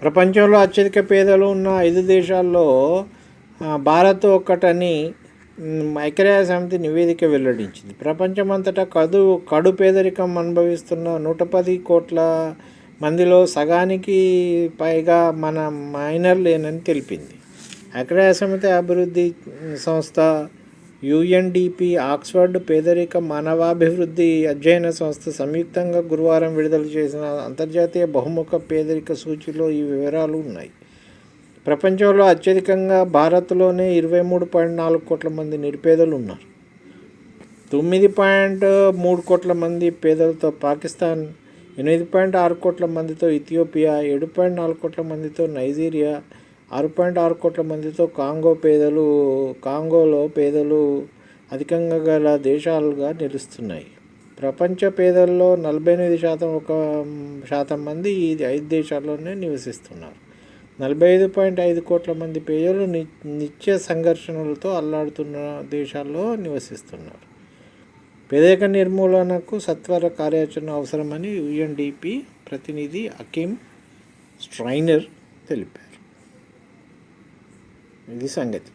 ప్రపంచంలో అత్యధిక పేదలు ఉన్న 5 దేశాల్లో భారత్ ఒక్కటని ఐక్యరాజ్య సమితి నివేదిక వెల్లడించింది. ప్రపంచమంతటా కడు పేదరికం అనుభవిస్తున్న 110 కోట్ల మందిలో సగానికి పైగా మన మైనర్లేనని తెలిపింది. ఐక్యరాజ్య సమితి అభివృద్ధి సంస్థ, యుఎన్డిపి, ఆక్స్ఫర్డ్ పేదరిక మానవాభివృద్ధి అధ్యయన సంస్థ సంయుక్తంగా గురువారం విడుదల చేసిన అంతర్జాతీయ బహుముఖ పేదరిక సూచీలో ఈ వివరాలు ఉన్నాయి. ప్రపంచంలో అత్యధికంగా భారత్లోనే 23.4 కోట్ల మంది నిరుపేదలు ఉన్నారు. 9.3 కోట్ల మంది పేదలతో పాకిస్తాన్, 8.6 కోట్ల మందితో ఇథియోపియా, 7.4 కోట్ల మందితో నైజీరియా, 6.6 కోట్ల మందితో కాంగోలో పేదలు అధికంగా గల దేశాలుగా నిలుస్తున్నాయి. ప్రపంచ పేదల్లో 48% మంది ఈ 5 దేశాల్లోనే నివసిస్తున్నారు. 45.5 కోట్ల మంది పేదలు నిత్య సంఘర్షణలతో అల్లాడుతున్న దేశాల్లో నివసిస్తున్నారు. పేదరిక నిర్మూలనకు సత్వర కార్యాచరణ అవసరమని యుఎన్డిపి ప్రతినిధి అకిమ్ స్ట్రైనర్ తెలిపారు. ఇది సంగతి.